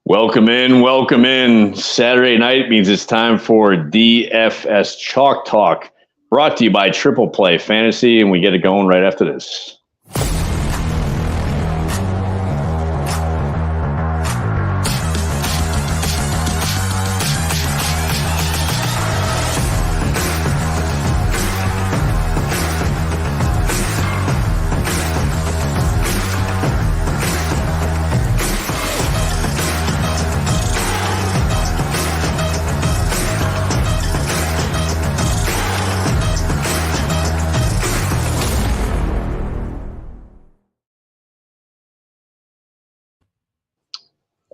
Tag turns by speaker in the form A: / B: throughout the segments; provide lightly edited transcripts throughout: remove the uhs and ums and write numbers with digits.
A: Welcome in, welcome in. Saturday night means it's time for DFS Chalk Talk, brought to you by Triple Play Fantasy, and we get it going right after this.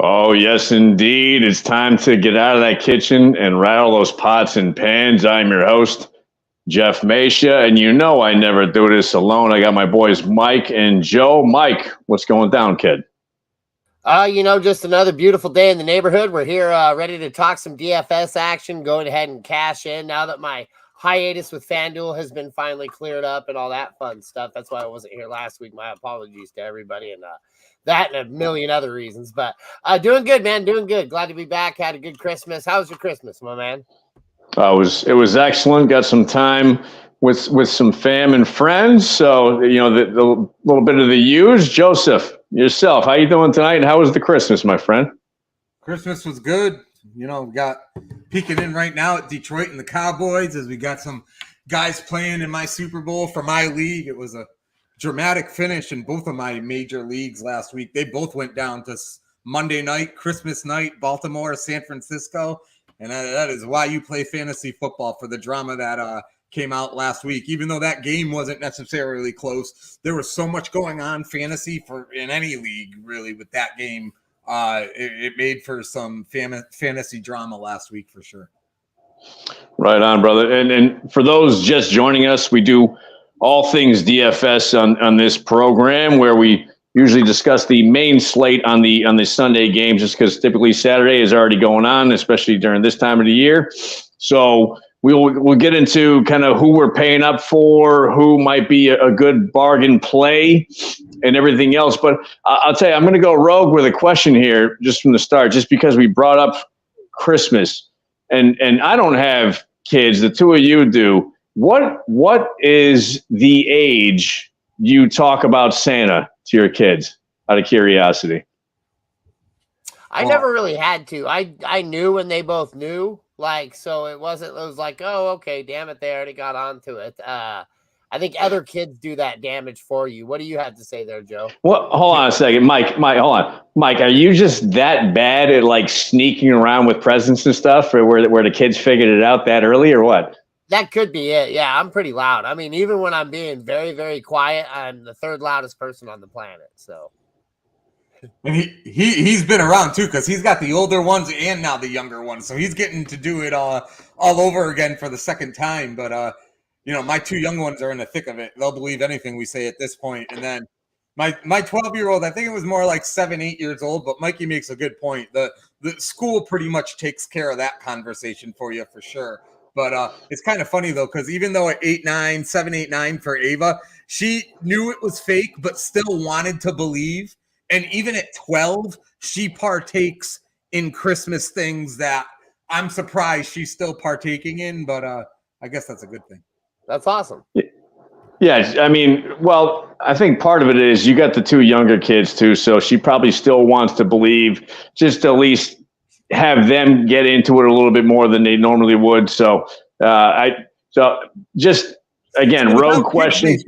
A: Oh, yes, indeed. It's time to get out of that kitchen and rattle those pots and pans. I'm your host, Jeff Mesha, and you know I never do this alone. I got my boys Mike and Joe. Mike, what's going down, kid?
B: Just another beautiful day in the neighborhood. We're here ready to talk some DFS action, going ahead and cash in now that my hiatus with FanDuel has been finally cleared up and all that fun stuff. That's why I wasn't here last week. My apologies to everybody and that and a million other reasons. But doing good, man. Doing good. Glad to be back. Had a good Christmas. How was your Christmas, my man?
A: It was excellent. Got some time with some fam and friends. So, the little bit of the use. Joseph, yourself, how you doing tonight? And how was the Christmas, my friend?
C: Christmas was good. We got peeking in right now at Detroit and the Cowboys as we got some guys playing in my Super Bowl for my league. It was a dramatic finish in both of my major leagues last week. They both went down to Monday night, Christmas night, Baltimore, San Francisco. And that is why you play fantasy football, for the drama that came out last week. Even though that game wasn't necessarily close, there was so much going on fantasy in any league, really, with that game. It made for some fantasy drama last week for sure.
A: Right on, brother. And for those just joining us, we do all things DFS on this program, where we usually discuss the main slate on the Sunday games, just because typically Saturday is already going on, especially during this time of the year. So we'll get into kind of who we're paying up for, who might be a good bargain play, and everything else. But I'll tell you, I'm going to go rogue with a question here just from the start, just because we brought up Christmas, and I don't have kids. The two of you do. What is the age you talk about Santa to your kids, out of curiosity?
B: I never really had to. I knew when they both knew, so it was like, oh, okay, damn it, they already got onto it. I think other kids do that damage for you. What do you have to say there, Joe?
A: Well, hold on a second, Mike, hold on. Mike, are you just that bad at sneaking around with presents and stuff, or where the kids figured it out that early, or what?
B: That could be it. Yeah, I'm pretty loud. I mean, even when I'm being very, very quiet, I'm the third loudest person on the planet. So,
C: and he's been around too, because he's got the older ones and now the younger ones, so he's getting to do it all over again for the second time. But my two young ones are in the thick of it. They'll believe anything we say at this point. And then my 12-year-old, I think it was more like 7-8 years old, but Mikey makes a good point. The school pretty much takes care of that conversation for you for sure. But it's kind of funny, though, because even though at 7, 8, 9 for Ava, she knew it was fake, but still wanted to believe. And even at 12, she partakes in Christmas things that I'm surprised she's still partaking in. But I guess that's a good thing.
B: That's awesome.
A: Yeah, I mean, well, I think part of it is you got the two younger kids, too. So she probably still wants to believe, just at least have them get into it a little bit more than they normally would. So just again, rogue question.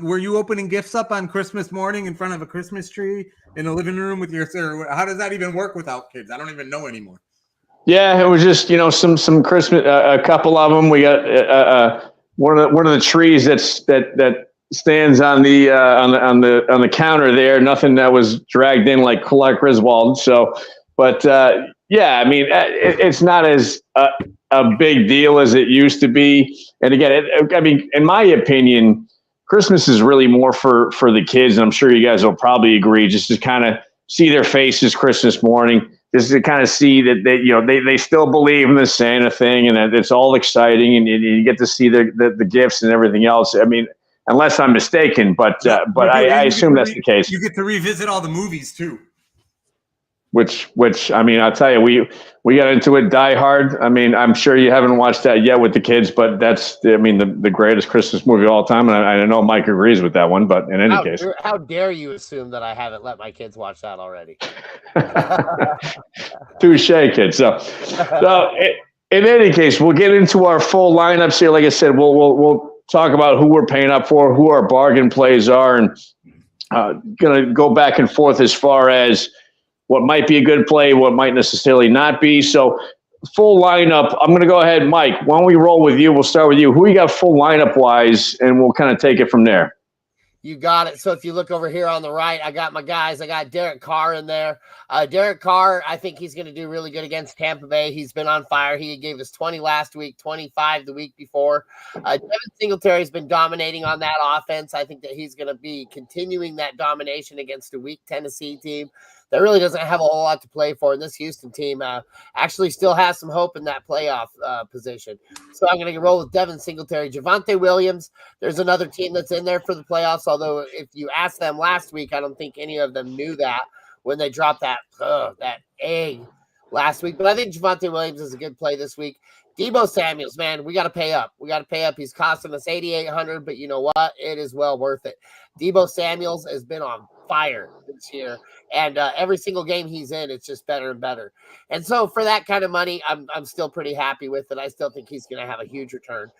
C: Were you opening gifts up on Christmas morning in front of a Christmas tree in the living room with your sir? How does that even work without kids? I don't even know anymore.
A: Yeah, it was just some Christmas. A couple of them. We got one of the trees that stands on the counter there. Nothing that was dragged in like Clark Griswold. So. But, yeah, I mean, it's not as a big deal as it used to be. And again, in my opinion, Christmas is really more for the kids. And I'm sure you guys will probably agree, just to kind of see their faces Christmas morning, just to kind of see that they still believe in the Santa thing, and that it's all exciting, and you get to see the gifts and everything else. I mean, unless I'm mistaken, but I assume that's the case.
C: You get to revisit all the movies too.
A: Which I mean, I'll tell you, we got into it Die Hard. I mean, I'm sure you haven't watched that yet with the kids, but that's, I mean, the greatest Christmas movie of all time. And I know Mike agrees with that one, but in any case.
B: How dare you assume that I haven't let my kids watch that already?
A: Touche, kid. So in any case, we'll get into our full lineups here. Like I said, we'll talk about who we're paying up for, who our bargain plays are, and going to go back and forth as far as what might be a good play, what might necessarily not be. So full lineup, I'm going to go ahead. Mike, why don't we roll with you? We'll start with you. Who you got full lineup-wise, and we'll kind of take it from there.
B: You got it. So if you look over here on the right, I got my guys. I got Derek Carr in there. Derek Carr, I think he's going to do really good against Tampa Bay. He's been on fire. He gave us 20 last week, 25 the week before. Devin Singletary's been dominating on that offense. I think that he's going to be continuing that domination against a weak Tennessee team that really doesn't have a whole lot to play for. And this Houston team actually still has some hope in that playoff position. So I'm going to roll with Devin Singletary. Javonte Williams, there's another team that's in there for the playoffs, although if you asked them last week, I don't think any of them knew that when they dropped that egg last week. But I think Javonte Williams is a good play this week. Deebo Samuels, man, we got to pay up. We got to pay up. He's costing us $8,800, but you know what? It is well worth it. Deebo Samuels has been on fire this year, and every single game he's in, it's just better and better. And so for that kind of money, I'm still pretty happy with it. I still think he's going to have a huge return.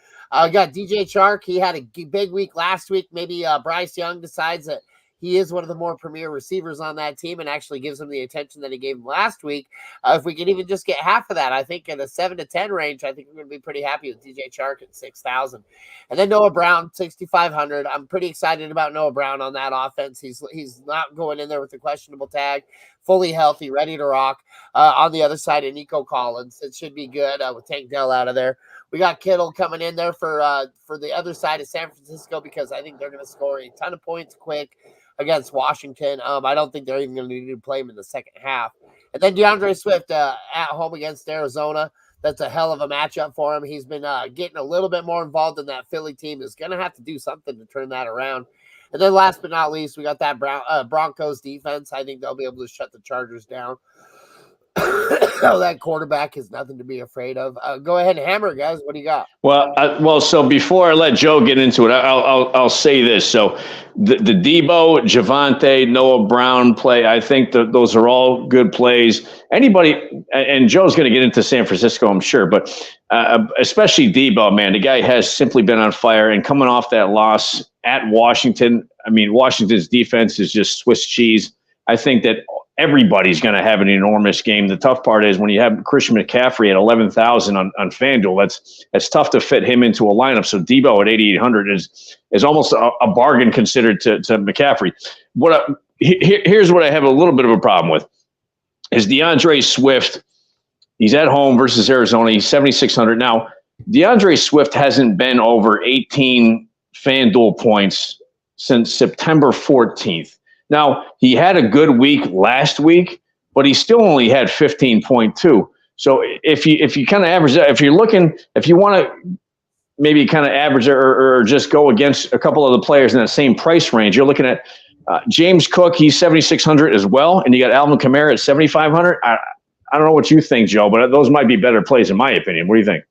B: We got DJ Chark. He had a big week last week. Maybe Bryce Young decides that he is one of the more premier receivers on that team and actually gives him the attention that he gave him last week. If we can even just get half of that, I think in the 7 to 10 range, I think we're going to be pretty happy with DJ Chark at 6,000. And then Noah Brown, 6,500. I'm pretty excited about Noah Brown on that offense. He's not going in there with a questionable tag, fully healthy, ready to rock. On the other side of Nico Collins, it should be good with Tank Dell out of there. We got Kittle coming in there for the other side of San Francisco because I think they're going to score a ton of points quick against Washington. I don't think they're even going to need to play him in the second half. And then DeAndre Swift at home against Arizona. That's a hell of a matchup for him. He's been getting a little bit more involved in that Philly team. Is going to have to do something to turn that around. And then last but not least, we got that Broncos defense. I think they'll be able to shut the Chargers down. That quarterback is nothing to be afraid of. Go ahead and hammer, guys. What do you got?
A: Well, so before I let Joe get into it, I'll say this. So the Deebo, Javonte, Noah Brown play, I think those are all good plays. Anybody, and Joe's going to get into San Francisco, I'm sure, but especially Deebo, man, the guy has simply been on fire. And coming off that loss at Washington, I mean, Washington's defense is just Swiss cheese. I think that everybody's going to have an enormous game. The tough part is when you have Christian McCaffrey at 11,000 on FanDuel, that's tough to fit him into a lineup. So Deebo at 8,800 is almost a bargain considered to McCaffrey. Here's what I have a little bit of a problem with is DeAndre Swift. He's at home versus Arizona. He's 7,600. Now, DeAndre Swift hasn't been over 18 FanDuel points since September 14th. Now, he had a good week last week, but he still only had 15.2. So if you kind of average that, if you want to maybe kind of average or just go against a couple of the players in that same price range, you're looking at James Cook, he's 7,600 as well, and you got Alvin Kamara at 7,500. I don't know what you think, Joe, but those might be better plays in my opinion. What do you think?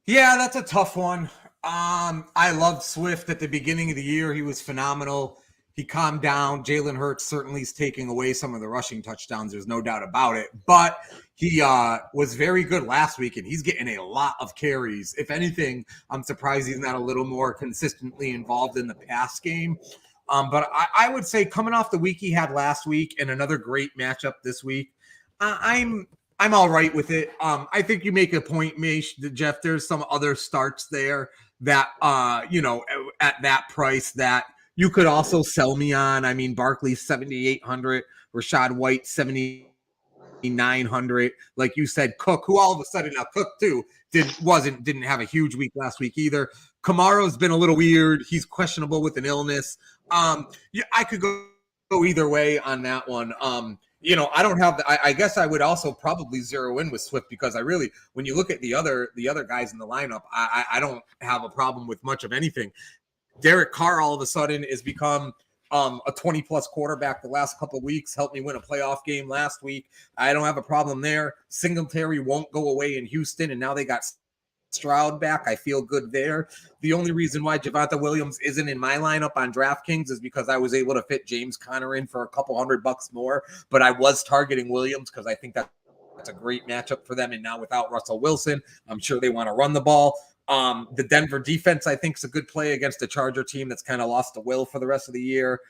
C: Yeah, that's a tough one. I loved Swift at the beginning of the year. He was phenomenal. He calmed down. Jalen Hurts certainly is taking away some of the rushing touchdowns. There's no doubt about it. But he was very good last week, and he's getting a lot of carries. If anything, I'm surprised he's not a little more consistently involved in the pass game. But I would say coming off the week he had last week and another great matchup this week, I'm all right with it. I think you make a point, Jeff. There's some other starts there that, at that price that you could also sell me on. I mean, Barkley's 7,800, Rachaad White 7,900. Like you said, Cook, who all of a sudden now Cook too didn't have a huge week last week either. Kamara's been a little weird. He's questionable with an illness. I could go either way on that one. I don't have I guess I would also probably zero in with Swift because when you look at the other guys in the lineup, I don't have a problem with much of anything. Derek Carr all of a sudden is become a 20-plus quarterback the last couple of weeks, helped me win a playoff game last week. I don't have a problem there. Singletary won't go away in Houston, and now they got Stroud back. I feel good there. The only reason why Javonte Williams isn't in my lineup on DraftKings is because I was able to fit James Conner in for a couple $100 more, but I was targeting Williams because I think that's a great matchup for them. And now without Russell Wilson, I'm sure they want to run the ball. The Denver defense, I think, is a good play against a Charger team that's kind of lost the will for the rest of the year.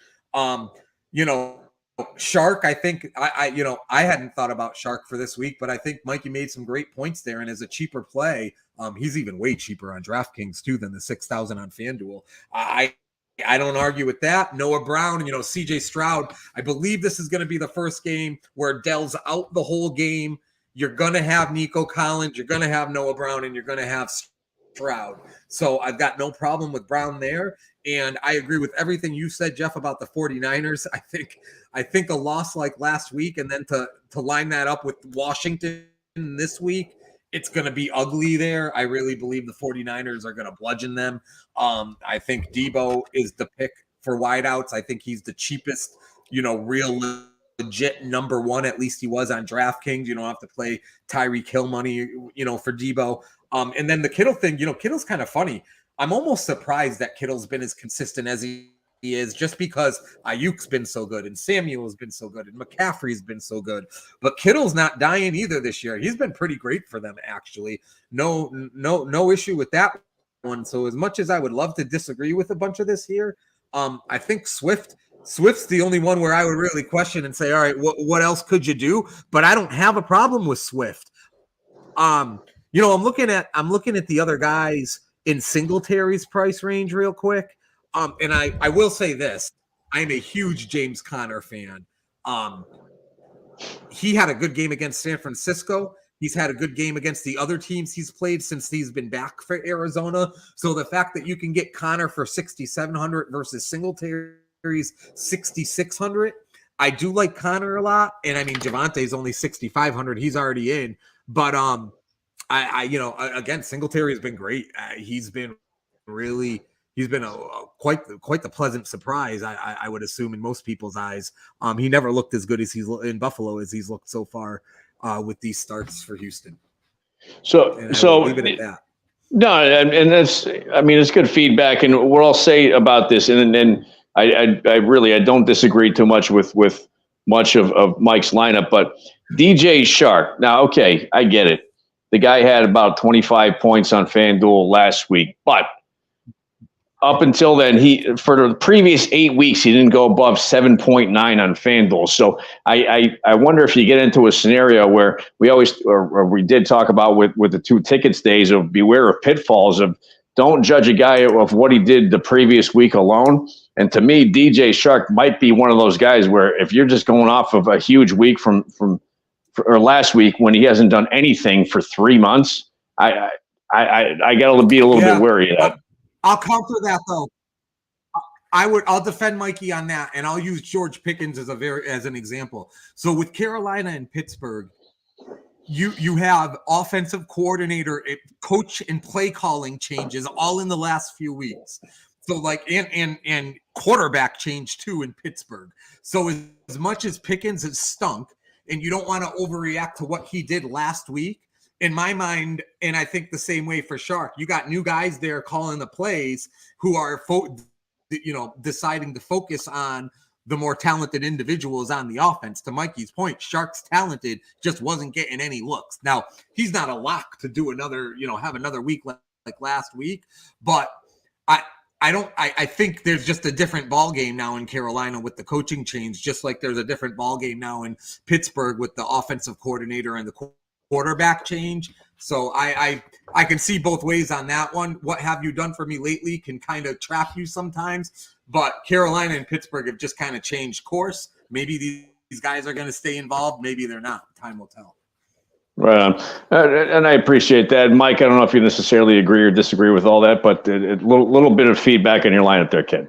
C: Shark, I think I hadn't thought about Shark for this week, but I think Mikey made some great points there. And as a cheaper play, he's even way cheaper on DraftKings too than the 6,000 on FanDuel. I don't argue with that. Noah Brown, CJ Stroud. I believe this is going to be the first game where Dell's out the whole game. You're going to have Nico Collins, you're going to have Noah Brown, and you're going to have Stroud. So I've got no problem with Brown there. And I agree with everything you said, Jeff, about the 49ers. I think a loss like last week and then to line that up with Washington this week, it's going to be ugly there. I really believe the 49ers are going to bludgeon them. I think Debo is the pick for wideouts. I think he's the cheapest, real legit number one. At least he was on DraftKings. You don't have to play Tyreek Hill money, for Debo. And then the Kittle thing, Kittle's kind of funny. I'm almost surprised that Kittle's been as consistent as he is, just because Ayuk's been so good and Samuel's been so good and McCaffrey's been so good. But Kittle's not dying either this year. He's been pretty great for them, actually. No issue with that one. So as much as I would love to disagree with a bunch of this here, I think Swift's the only one where I would really question and say, all right, what else could you do? But I don't have a problem with Swift. I'm looking at the other guys in Singletary's price range real quick. And I will say this. I'm a huge James Conner fan. He had a good game against San Francisco. He's had a good game against the other teams he's played since he's been back for Arizona. So the fact that you can get Conner for 6,700 versus Singletary's 6,600, I do like Conner a lot. And I mean, Javonte's only 6,500. He's already in. But again, Singletary has been great. He's been quite the pleasant surprise, I would assume, in most people's eyes. He never looked as good as he's in Buffalo as he's looked so far with these starts for Houston. So leave it at that.
A: No, and that's, it's good feedback, and what I'll say about this, and then I don't disagree too much with much of Mike's lineup, but DJ Shark. Now, okay, I get it. The guy had about 25 points on FanDuel last week, but up until then, for the previous 8 weeks, he didn't go above 7.9 on FanDuel. So I wonder if you get into a scenario where we did talk about with the 2 tickets days of beware of pitfalls of don't judge a guy of what he did the previous week alone. And to me, DJ Shark might be one of those guys where if you're just going off of a huge week from last week when he hasn't done anything for 3 months, I got to be a little bit wary of that.
C: I'll counter that though. I'll defend Mikey on that, and I'll use George Pickens as an example. So with Carolina and Pittsburgh, you have offensive coordinator, coach, and play calling changes all in the last few weeks. So and quarterback change too in Pittsburgh. So as much as Pickens has stunk, and you don't want to overreact to what he did last week, in my mind, and I think the same way for Shark, you got new guys there calling the plays who are, deciding to focus on the more talented individuals on the offense. To Mikey's point, Shark's talented, just wasn't getting any looks. Now, he's not a lock to do another, have another week like last week, but I think there's just a different ball game now in Carolina with the coaching change, just like there's a different ball game now in Pittsburgh with the offensive coordinator and the quarterback change. So I can see both ways on that one. What have you done for me lately can kind of trap you sometimes, but Carolina and Pittsburgh have just kind of changed course. Maybe these guys are going to stay involved. Maybe they're not. Time will tell.
A: Right on. And I appreciate that. Mike, I don't know if you necessarily agree or disagree with all that, but a little bit of feedback on your lineup there, kid.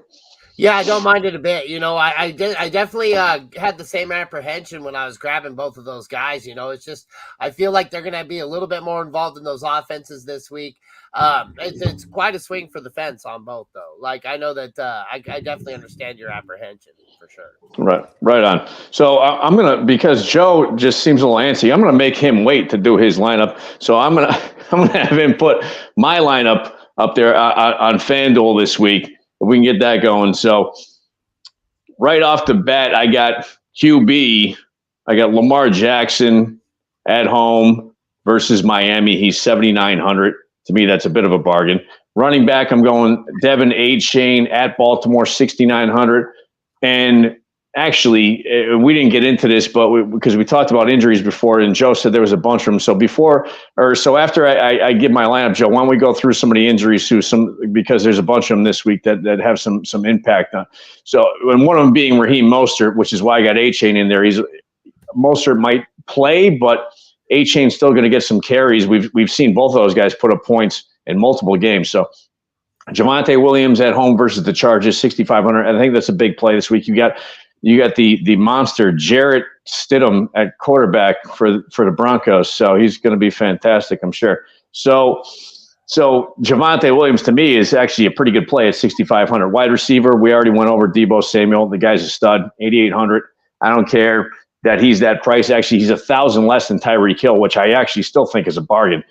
B: Yeah, I don't mind it a bit. I definitely had the same apprehension when I was grabbing both of those guys. It's just I feel like they're going to be a little bit more involved in those offenses this week. It's quite a swing for the fence on both, though. Like I know that I definitely understand your apprehension for sure.
A: Right on. So I'm gonna, because Joe just seems a little antsy, I'm gonna make him wait to do his lineup. So I'm gonna have him put my lineup up there on FanDuel this week, if we can get that going. So right off the bat, I got QB. I got Lamar Jackson at home versus Miami. He's 7,900. To me, that's a bit of a bargain. Running back, I'm going Devin Achane at Baltimore, 6,900. And actually, we didn't get into this, but because we talked about injuries before, and Joe said there was a bunch of them. So after I give my lineup, Joe, why don't we go through some of the injuries because there's a bunch of them this week that have some impact on. So, and one of them being Raheem Mostert, which is why I got Achane in there. Mostert might play, but Achane's still going to get some carries. We've seen both of those guys put up points in multiple games. So Javonte Williams at home versus the Chargers, 6,500. I think that's a big play this week. You got the monster Jarrett Stidham at quarterback for the Broncos, so he's going to be fantastic, I'm sure. So Javonte Williams to me is actually a pretty good play at 6,500. Wide receiver, we already went over Deebo Samuel. The guy's a stud, 8,800. I don't care that he's that price. Actually, he's 1,000 less than Tyreek Hill, which I actually still think is a bargain.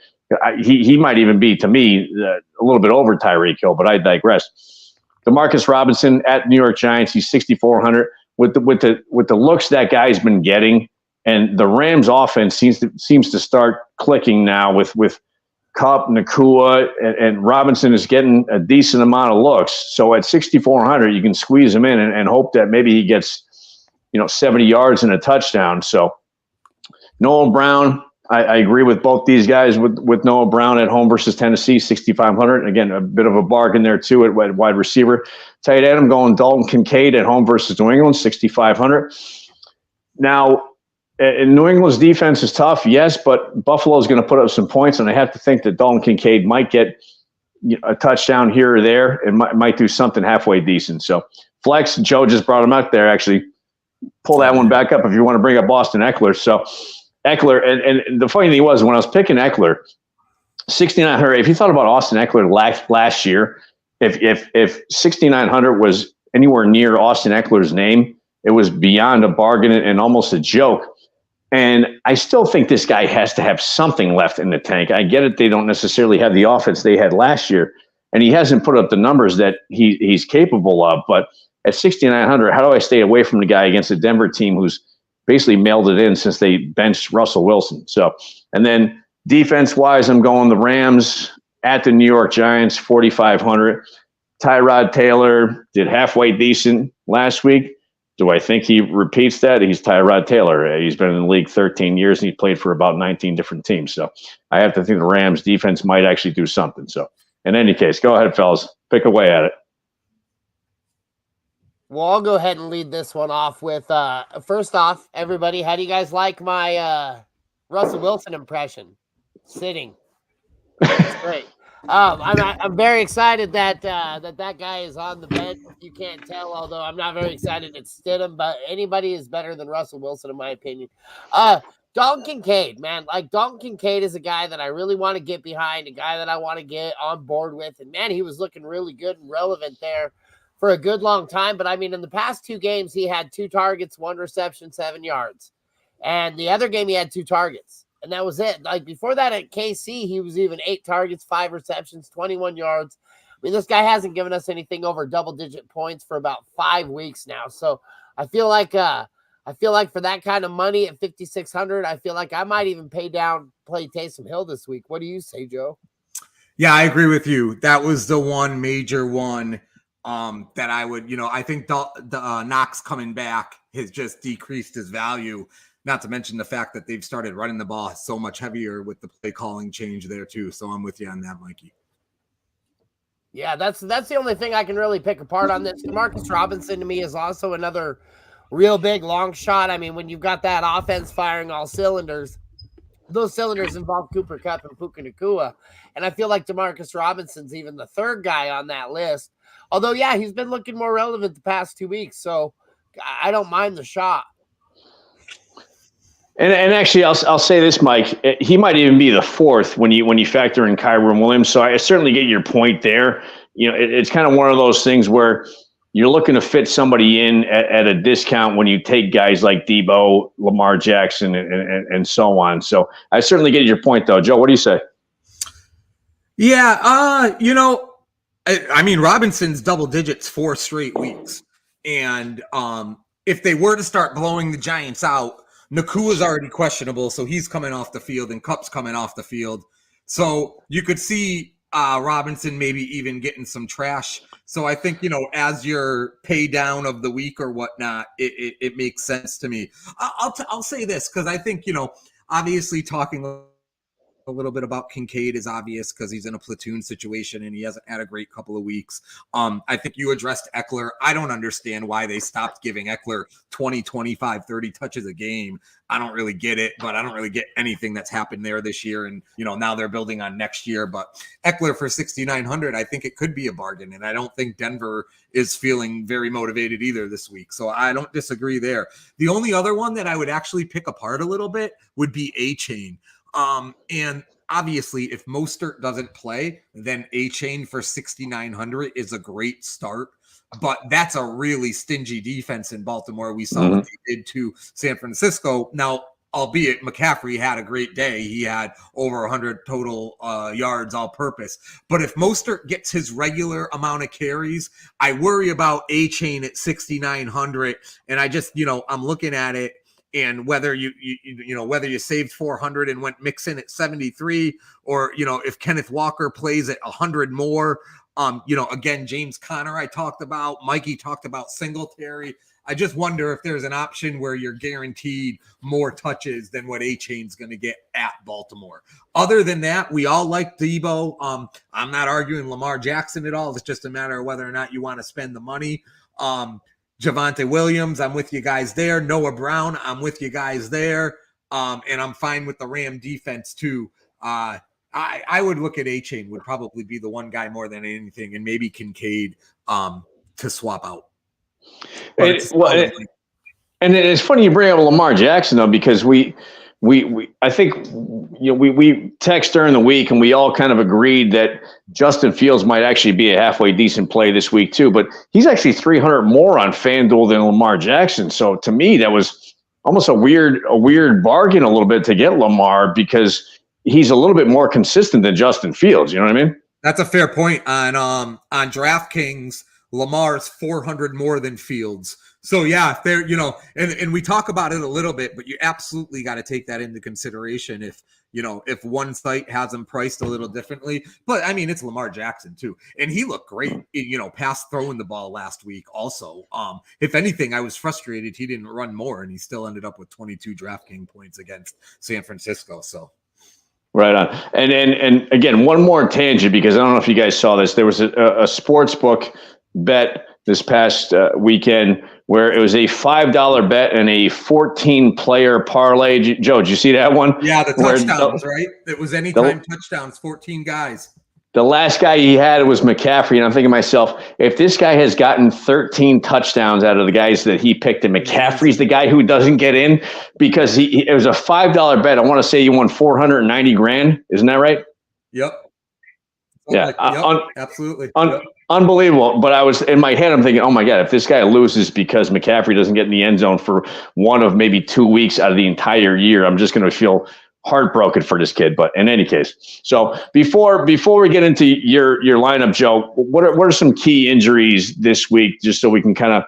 A: He might even be, to me, a little bit over Tyreek Hill, but I digress. Demarcus Robinson at New York Giants, he's 6,400. With the looks that guy's been getting, and the Rams offense seems to start clicking now with Kupp, Nakua, and Robinson is getting a decent amount of looks. So at 6,400, you can squeeze him in and hope that maybe he gets 70 yards and a touchdown. So Noah Brown, I agree with both these guys with Noah Brown at home versus Tennessee, 6,500. And again, a bit of a bargain there too at wide receiver. Tight end, I'm going Dalton Kincaid at home versus New England, 6,500. Now, New England's defense is tough, yes, but Buffalo's going to put up some points, and I have to think that Dalton Kincaid might get a touchdown here or there and might do something halfway decent. So flex, Joe just brought him out there. Actually, pull that one back up if you want to bring up Austin Eckler. So Eckler, and the funny thing was, when I was picking Eckler, 6,900, if you thought about Austin Eckler last year, if 6,900 was anywhere near Austin Eckler's name, it was beyond a bargain and almost a joke. And I still think this guy has to have something left in the tank. I get it, they don't necessarily have the offense they had last year, and he hasn't put up the numbers that he's capable of. But at 6,900, how do I stay away from the guy against a Denver team who's basically mailed it in since they benched Russell Wilson? So, and then defense-wise, I'm going the Rams at the New York Giants, 4,500. Tyrod Taylor did halfway decent last week. Do I think he repeats that? He's Tyrod Taylor. He's been in the league 13 years, and he played for about 19 different teams. So I have to think the Rams defense might actually do something. So in any case, go ahead, fellas. Pick away at it.
B: Well, I'll go ahead and lead this one off with, first off, everybody, how do you guys like my Russell Wilson impression? Sitting. That's great. I'm very excited that guy is on the bench. You can't tell, although I'm not very excited it's Stidham, but anybody is better than Russell Wilson, in my opinion. Dalton Kincaid, man. Like, Dalton Kincaid is a guy that I really want to get behind, a guy that I want to get on board with. And, man, he was looking really good and relevant there for a good long time. But, I mean, in the past 2 games, he had 2 targets, 1 reception, 7 yards. And the other game, he had 2 targets. And that was it. Like, before that at KC, he was even 8 targets, 5 receptions, 21 yards. I mean, this guy hasn't given us anything over double-digit points for about 5 weeks now. So I feel like for that kind of money at 5,600, I feel like I might even play Taysom Hill this week. What do you say, Joe?
C: Yeah, I agree with you. That was the one major one that I would, I think the Knox coming back has just decreased his value. Not to mention the fact that they've started running the ball so much heavier with the play calling change there too. So I'm with you on that, Mikey.
B: Yeah, that's the only thing I can really pick apart on this. Demarcus Robinson to me is also another real big long shot. I mean, when you've got that offense firing all cylinders, those cylinders involve Cooper Kupp and Puka Nakua. And I feel like Demarcus Robinson's even the third guy on that list. Although, yeah, he's been looking more relevant the past 2 weeks, so I don't mind the shot.
A: And actually, I'll say this, Mike. He might even be the fourth when you factor in Kyron Williams. So I certainly get your point there. It's kind of one of those things where you're looking to fit somebody in at a discount when you take guys like Debo, Lamar Jackson, and so on. So I certainly get your point, though. Joe, what do you say?
C: Yeah, I mean, Robinson's double digits 4 straight weeks. And if they were to start blowing the Giants out, Nakua's already questionable, so he's coming off the field, and Kupp's coming off the field. So you could see Robinson maybe even getting some trash. So I think, as your pay down of the week or whatnot, it makes sense to me. I'll say this, because I think, obviously talking a little bit about Kincaid is obvious because he's in a platoon situation and he hasn't had a great couple of weeks. I think you addressed Eckler. I don't understand why they stopped giving Eckler 20, 25, 30 touches a game. I don't really get it, but I don't really get anything that's happened there this year. And, now they're building on next year. But Eckler for 6,900, I think it could be a bargain. And I don't think Denver is feeling very motivated either this week. So I don't disagree there. The only other one that I would actually pick apart a little bit would be A-Chain. And obviously, if Mostert doesn't play, then A-Chain for 6,900 is a great start. But that's a really stingy defense in Baltimore. We saw what they did to San Francisco. Now, albeit McCaffrey had a great day. He had over 100 total yards all purpose. But if Mostert gets his regular amount of carries, I worry about A-Chain at 6,900. And I just, I'm looking at it. And whether whether you saved 400 and went Mixon at 73, or if Kenneth Walker plays at 100 more, again, James Conner I talked about, Mikey talked about Singletary. I just wonder if there's an option where you're guaranteed more touches than what A-Chain's going to get at Baltimore. Other than that, we all like Debo. I'm not arguing Lamar Jackson at all. It's just a matter of whether or not you want to spend the money. Javonte Williams, I'm with you guys there. Noah Brown, I'm with you guys there. And I'm fine with the Ram defense too. I would look at A-Chain would probably be the one guy more than anything, and maybe Kincaid to swap out.
A: And it's funny you bring up Lamar Jackson though, because we I think we text during the week and we all kind of agreed that Justin Fields might actually be a halfway decent play this week too, but he's actually 300 more on FanDuel than Lamar Jackson. So to me, that was almost a weird bargain a little bit to get Lamar, because he's a little bit more consistent than Justin Fields. You know what I mean?
C: That's a fair point. On DraftKings, Lamar's 400 more than Fields. So yeah, if they're, and we talk about it a little bit, but you absolutely got to take that into consideration if one site has him priced a little differently. But I mean, it's Lamar Jackson too. And he looked great, pass throwing the ball last week also. If anything, I was frustrated he didn't run more, and he still ended up with 22 DraftKings points against San Francisco. So
A: right on. And again, one more tangent, because I don't know if you guys saw this. There was a sports book bet this past weekend where it was a $5 bet and a 14-player parlay. Joe, did you see that one?
C: Yeah, the touchdowns, right? It was anytime touchdowns, 14 guys.
A: The last guy he had was McCaffrey, and I'm thinking to myself, if this guy has gotten 13 touchdowns out of the guys that he picked, and McCaffrey's the guy who doesn't get in, because it was a $5 bet. I want to say he won $490,000. Isn't that right?
C: Yep.
A: Yeah,
C: absolutely.
A: Unbelievable. But I was in my head, I'm thinking, oh my God, if this guy loses because McCaffrey doesn't get in the end zone for one of maybe 2 weeks out of the entire year, I'm just going to feel heartbroken for this kid. But in any case, so before we get into your lineup, Joe, what are some key injuries this week, just so we can kind of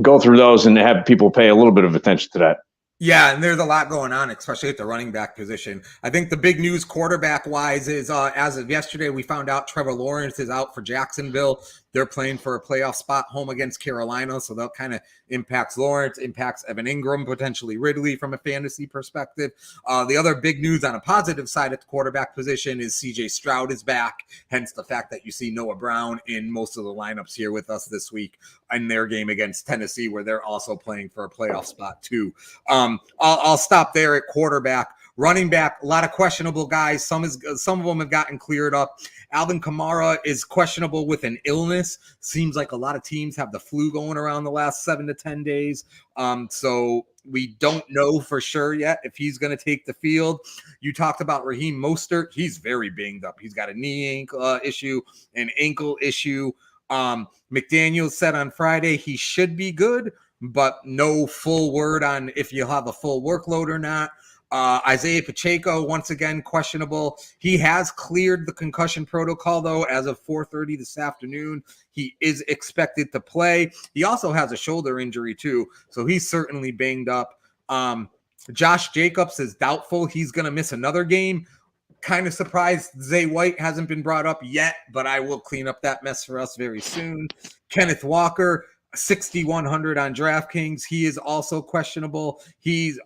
A: go through those and have people pay a little bit of attention to that?
C: Yeah, and there's a lot going on, especially at the running back position. I think the big news quarterback-wise is, as of yesterday, we found out Trevor Lawrence is out for Jacksonville. They're playing for a playoff spot home against Carolina, so that kind of impacts Lawrence, impacts Evan Ingram, potentially Ridley from a fantasy perspective. The other big news on a positive side at the quarterback position is C.J. Stroud is back, hence the fact that you see Noah Brown in most of the lineups here with us this week in their game against Tennessee, where they're also playing for a playoff spot too. I'll stop there at quarterback. Running back, a lot of questionable guys. Some of them have gotten cleared up. Alvin Kamara is questionable with an illness. Seems like a lot of teams have the flu going around the last 7 to 10 days. So we don't know for sure yet if he's going to take the field. You talked about Raheem Mostert. He's very banged up. He's got a knee issue, an ankle issue. McDaniel said on Friday he should be good, but no full word on if you'll have a full workload or not. Isaiah Pacheco, once again, questionable. He has cleared the concussion protocol, though, as of 4:30 this afternoon. He is expected to play. He also has a shoulder injury, too, so he's certainly banged up. Josh Jacobs is doubtful. He's going to miss another game. Kind of surprised Zay White hasn't been brought up yet, but I will clean up that mess for us very soon. Kenneth Walker, 6,100 on DraftKings. He is also questionable. He's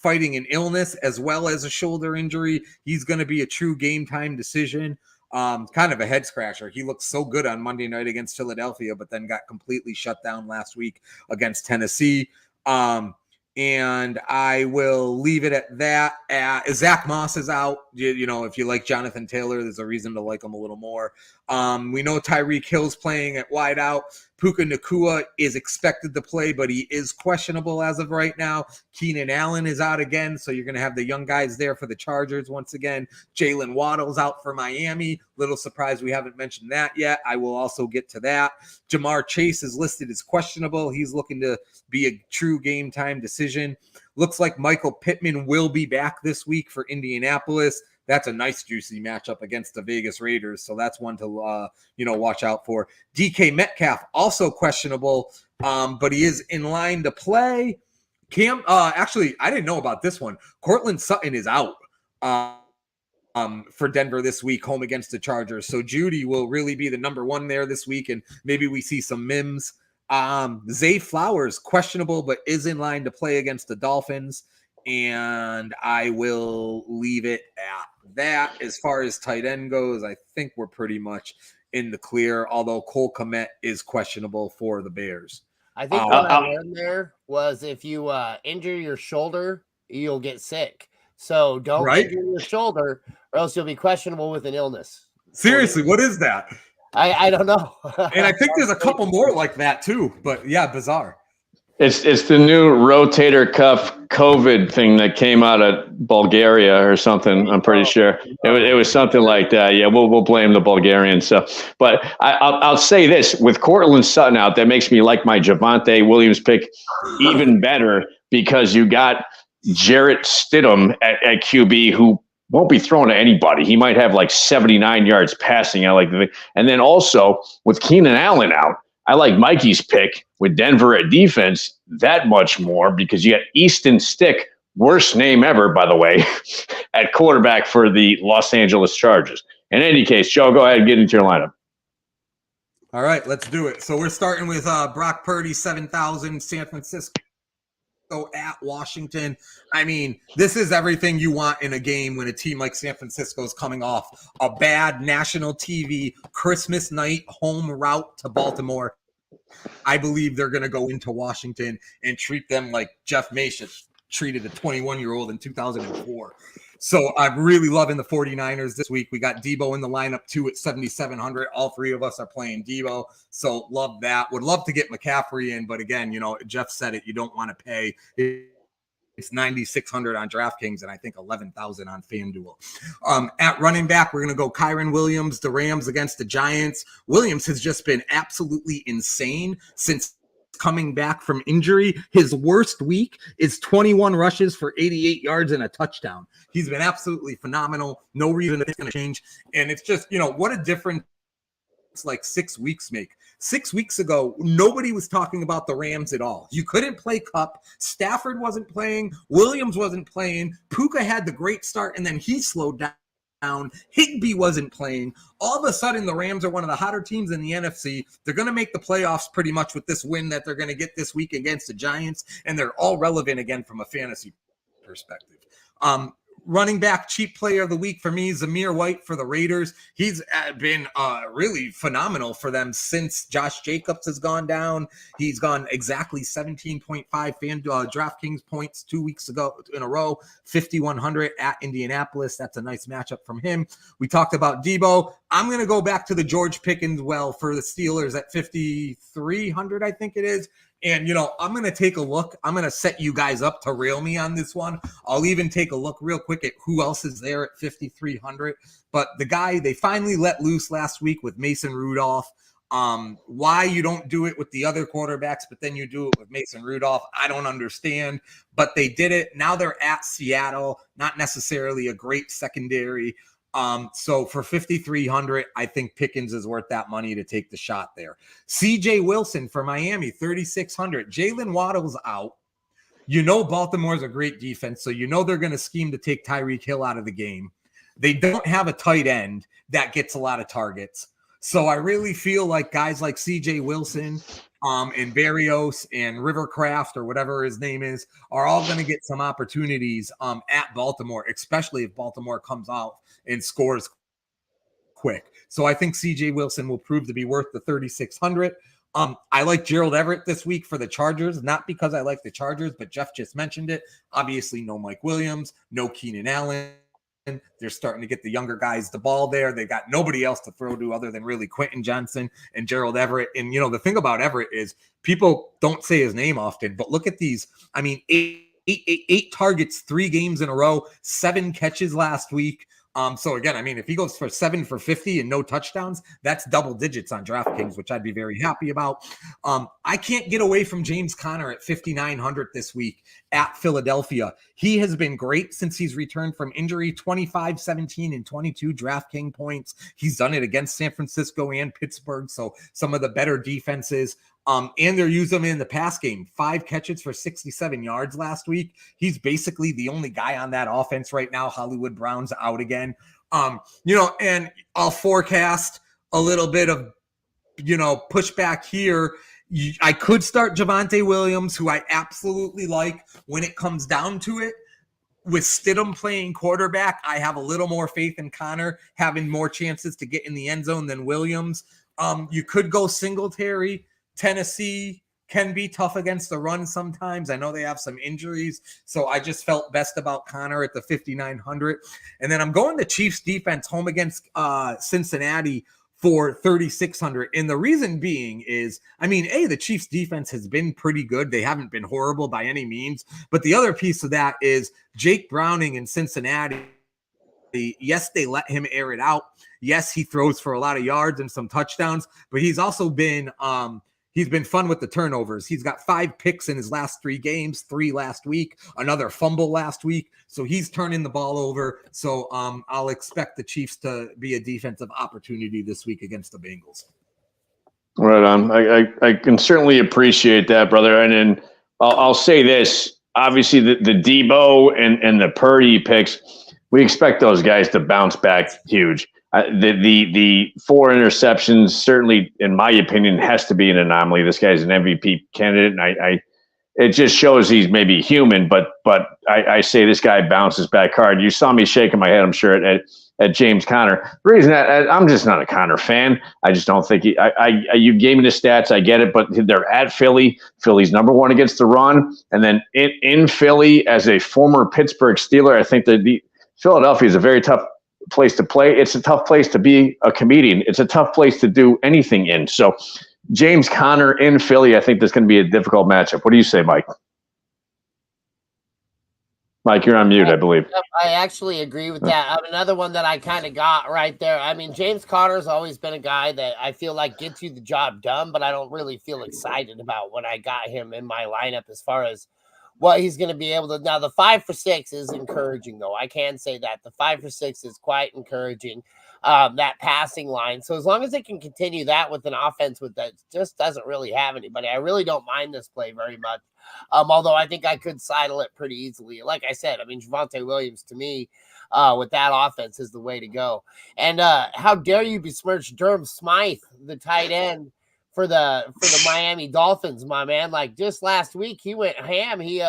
C: fighting an illness as well as a shoulder injury. He's going to be a true game time decision. Kind of a head scratcher. He looked so good on Monday night against Philadelphia, but then got completely shut down last week against Tennessee. And I will leave it at that. Zach Moss is out. You know, if you like Jonathan Taylor, there's a reason to like him a little more. We know Tyreek Hill's playing at wide out. Puka Nacua is expected to play, but he is questionable as of right now. Keenan Allen is out again, so you're going to have the young guys there for the Chargers once again. Jalen Waddle's out for Miami. Little surprised we haven't mentioned that yet. I will also get to that. Jamar Chase is listed as questionable. He's looking to be a true game time decision. Looks like Michael Pittman will be back this week for Indianapolis. That's a nice juicy matchup against the Vegas Raiders. So that's one to, watch out for. DK Metcalf also questionable, but he is in line to play. Actually, I didn't know about this one. Cortland Sutton is out for Denver this week, home against the Chargers. So Judy will really be the number one there this week, and maybe we see some Mims. Zay Flowers, questionable, but is in line to play against the Dolphins. And I will leave it at that. As far as tight end goes, I think we're pretty much in the clear, although Cole Kmet is questionable for the Bears.
B: I think what I learned there was if you injure your shoulder, you'll get sick. So don't injure your shoulder or else you'll be questionable with an illness.
C: Seriously, what is that?
B: I don't know.
C: And I think there's a couple more like that too, but yeah, bizarre.
A: It's the new rotator cuff COVID thing that came out of Bulgaria or something. I'm pretty sure it was something like that. Yeah, we'll blame the Bulgarians. So, but I'll say this: with Cortland Sutton out, that makes me like my Javonte Williams pick even better because you got Jarrett Stidham at QB who won't be thrown to anybody. He might have like 79 yards passing. And then also with Keenan Allen out, I like Mikey's pick with Denver at defense that much more because you got Easton Stick, worst name ever, by the way, at quarterback for the Los Angeles Chargers. In any case, Joe, go ahead and get into your lineup.
C: All right, let's do it. So we're starting with Brock Purdy, 7,000, San Francisco at Washington. I mean, this is everything you want in a game when a team like San Francisco is coming off a bad national TV Christmas night home route to Baltimore. I believe they're going to go into Washington and treat them like Jeff Mason treated a 21-year-old in 2004. So I'm really loving the 49ers this week. We got Debo in the lineup too at 7,700. All three of us are playing Debo. So love that. Would love to get McCaffrey in, but again, Jeff said it. You don't want to pay. It's 9,600 on DraftKings and I think 11,000 on FanDuel. At running back, we're going to go Kyren Williams, the Rams against the Giants. Williams has just been absolutely insane since coming back from injury. His worst week is 21 rushes for 88 yards and a touchdown. He's been absolutely phenomenal. No reason it's going to change. And it's just, what a difference like 6 weeks make. 6 weeks ago, nobody was talking about the Rams at all. You couldn't play Kupp. Stafford wasn't playing. Williams wasn't playing. Puka had the great start, and then he slowed down. Higbee wasn't playing. All of a sudden, the Rams are one of the hotter teams in the NFC. They're going to make the playoffs pretty much with this win that they're going to get this week against the Giants, and they're all relevant again from a fantasy perspective. running back cheap player of the week for me, Zamir White for the Raiders. He's been really phenomenal for them since Josh Jacobs has gone down. He's gone exactly 17.5 DraftKings points 2 weeks ago in a row, 5,100 at Indianapolis. That's a nice matchup from him. We talked about Debo. I'm going to go back to the George Pickens for the Steelers at 5,300, I think it is. And, I'm going to take a look. I'm going to set you guys up to reel me on this one. I'll even take a look real quick at who else is there at 5,300. But the guy they finally let loose last week with Mason Rudolph. Why you don't do it with the other quarterbacks, but then you do it with Mason Rudolph, I don't understand. But they did it. Now they're at Seattle, not necessarily a great secondary. So for 5,300, I think Pickens is worth that money to take the shot there. CJ Wilson for Miami, 3,600. Jalen Waddle's out. Baltimore's a great defense, so they're going to scheme to take Tyreek Hill out of the game. They don't have a tight end that gets a lot of targets. So I really feel like guys like CJ Wilson and Berrios and Rivercraft or whatever his name is are all going to get some opportunities at Baltimore, especially if Baltimore comes out and scores quick. So I think CJ Wilson will prove to be worth the 3,600. I like Gerald Everett this week for the Chargers, not because I like the Chargers, but Jeff just mentioned it. Obviously, no Mike Williams, no Keenan Allen. They're starting to get the younger guys the ball there. They got nobody else to throw to other than really Quentin Johnson and Gerald Everett. And, the thing about Everett is people don't say his name often, but look at these. I mean, eight targets, 3 games in a row, 7 catches last week. So again, I mean, if he goes for 7 for 50 and no touchdowns, that's double digits on DraftKings, which I'd be very happy about. I can't get away from James Conner at 5,900 this week at Philadelphia. He has been great since he's returned from injury, 25, 17, and 22 DraftKings points. He's done it against San Francisco and Pittsburgh, so some of the better defenses. And they're using him in the pass game. 5 catches for 67 yards last week. He's basically the only guy on that offense right now. Hollywood Brown's out again. And I'll forecast a little bit of, pushback here. I could start Javonte Williams, who I absolutely like when it comes down to it. With Stidham playing quarterback, I have a little more faith in Connor having more chances to get in the end zone than Williams. You could go Singletary. Tennessee can be tough against the run sometimes. I know they have some injuries, so I just felt best about Connor at the 5,900. And then I'm going to Chiefs defense home against Cincinnati for 3,600. And the reason being is, the Chiefs defense has been pretty good. They haven't been horrible by any means. But the other piece of that is Jake Browning in Cincinnati. Yes, they let him air it out. Yes, he throws for a lot of yards and some touchdowns, but he's also been he's been fun with the turnovers. He's got 5 picks in his last 3 games, 3 last week, another fumble last week. So he's turning the ball over. So I'll expect the Chiefs to be a defensive opportunity this week against the Bengals.
A: Right on. I can certainly appreciate that, brother. And then I'll say this. Obviously, the Debo and the Purdy picks, we expect those guys to bounce back huge. The 4 interceptions certainly, in my opinion, has to be an anomaly. This guy's an MVP candidate, and it just shows he's maybe human. But I say this guy bounces back hard. You saw me shaking my head, I'm sure, at James Conner. The reason I'm just not a Conner fan. I just don't think you gave me the stats. I get it, but they're at Philly. Philly's number 1 against the run, and then in Philly, as a former Pittsburgh Steeler, I think that the Philadelphia is a very tough place to play. It's a tough place to be a comedian. It's a tough place to do anything in. So James Conner in Philly, I think that's going to be a difficult matchup. What do you say, Mike? Mike, you're on mute, I believe.
B: I actually agree with that. Another one that I kind of got right there. James Conner's always been a guy that I feel like gets you the job done, but I don't really feel excited about when I got him in my lineup as far as what he's going to be able to. Now, the 5 for 6 is encouraging, though. I can say that. The 5 for 6 is quite encouraging, that passing line. So as long as they can continue that with an offense that just doesn't really have anybody, I really don't mind this play very much. Although I think I could sidle it pretty easily. Like I said, Javonte Williams, to me, with that offense is the way to go. And how dare you besmirch Durham Smythe, the tight end, for the Miami Dolphins, my man. Like just last week, he went ham. He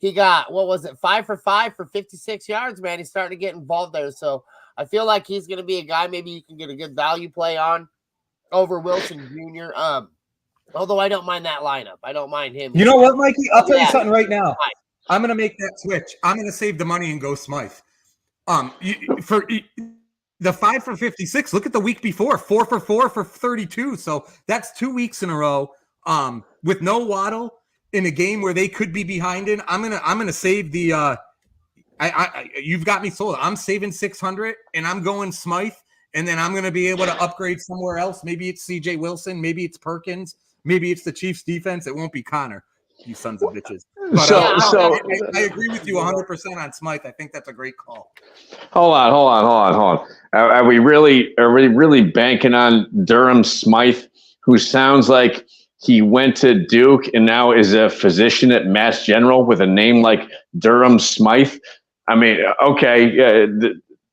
B: he got, what was it, 5 for 5 for 56 yards, man. He's starting to get involved there. So I feel like he's going to be a guy maybe you can get a good value play on over Wilson Jr. Although I don't mind that lineup. I don't mind him.
C: You know what, Mikey? I'll tell you something right now. I'm going to make that switch. I'm going to save the money and go Smythe. For the 5 for 56, look at the week before, 4 for 4 for 32. So that's 2 weeks in a row with no Waddle in a game where they could be behind in. I'm gonna save the you've got me sold. I'm saving 600 and I'm going Smythe, and then I'm gonna be able to upgrade somewhere else. Maybe it's CJ Wilson, maybe it's Perkins, maybe it's the Chiefs defense. It won't be Connor, you sons of bitches. But, I agree with you 100% on Smythe. I think that's a great call.
A: Hold on. Are we really banking on Durham Smythe, who sounds like he went to Duke and now is a physician at Mass General with a name like Durham Smythe? I mean, okay,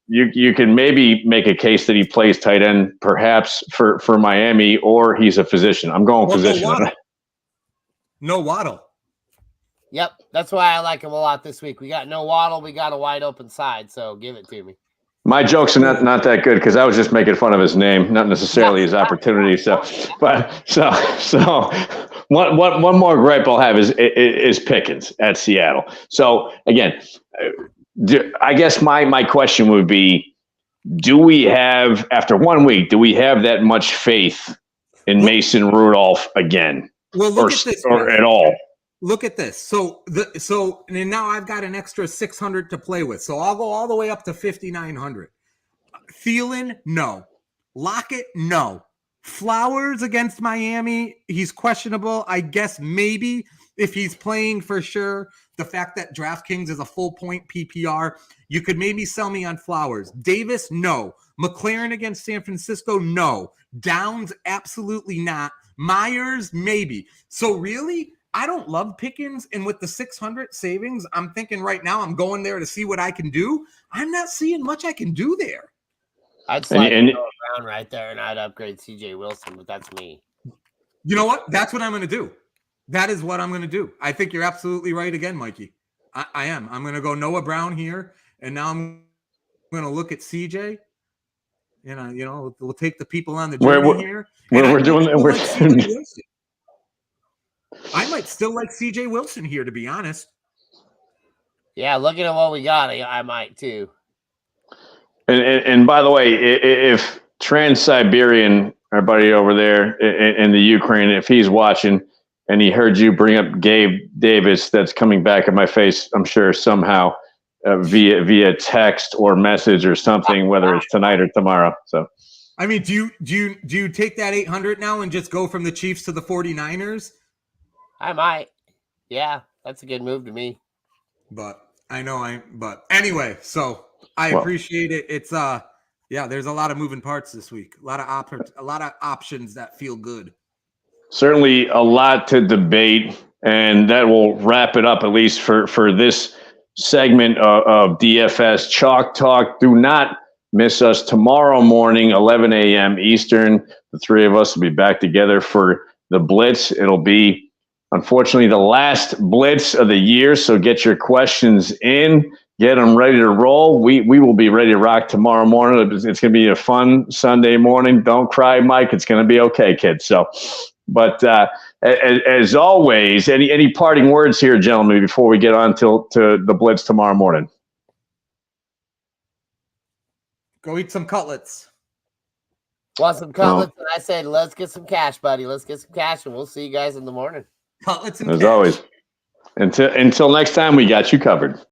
A: you can maybe make a case that he plays tight end, perhaps for Miami, or he's a physician. I'm going physician.
C: No Waddle.
B: Yep, that's why I like him a lot this week. We got no Waddle, we got a wide open side, so give it to me.
A: My jokes are not that good because I was just making fun of his name, not necessarily his opportunity. So one more gripe I'll have is Pickens at Seattle. So again, I guess my question would be, do we have, after 1 week, do we have that much faith in Mason Rudolph again?
C: Well, look at this,
A: or at all.
C: Look at this. So and now I've got an extra 600 to play with. So I'll go all the way up to 5,900. Thielen, no. Lockett, no. Flowers against Miami, he's questionable. I guess maybe if he's playing for sure. The fact that DraftKings is a full point PPR, you could maybe sell me on Flowers. Davis, no. McLaren against San Francisco, no. Downs, absolutely not. Myers, maybe. So really, I don't love Pickens, and with the 600 savings, I'm thinking right now I'm going there to see what I can do. I'm not seeing much I can do there.
B: I'd slide around right there, and I'd upgrade CJ Wilson, but that's me.
C: You know what? That's what I'm going to do. That is what I'm going to do. I think you're absolutely right again, Mikey. I am. I'm going to go Noah Brown here, and now I'm going to look at CJ. We'll take the people on the journey here.
A: We're doing
C: I might still like CJ Wilson here, to be honest.
B: Yeah, looking at what we got, I might too.
A: And by the way, if Trans-Siberian, our buddy over there in the Ukraine, if he's watching and he heard you bring up Gabe Davis, that's coming back at my face, I'm sure somehow via text or message or something, whether it's tonight or tomorrow. So,
C: I mean, do you take that 800 now and just go from the Chiefs to the 49ers?
B: I might. Yeah, that's a good move to me.
C: But anyway, so I appreciate it. It's there's a lot of moving parts this week. A lot of options that feel good.
A: Certainly a lot to debate, and that will wrap it up, at least for this segment of DFS Chalk Talk. Do not miss us tomorrow morning, 11 a.m. Eastern. The three of us will be back together for the Blitz. It'll be, unfortunately, the last Blitz of the year, so get your questions in. Get them ready to roll. We will be ready to rock tomorrow morning. It's going to be a fun Sunday morning. Don't cry, Mike. It's going to be okay, kids. So, but as always, any parting words here, gentlemen, before we get on to the Blitz tomorrow morning?
C: Go eat some cutlets.
B: Want some cutlets? And I said, let's get some cash, buddy. Let's get some cash, and we'll see you guys in the morning.
C: Cutlets and
A: as
C: cash.
A: Always. Until next time, we got you covered.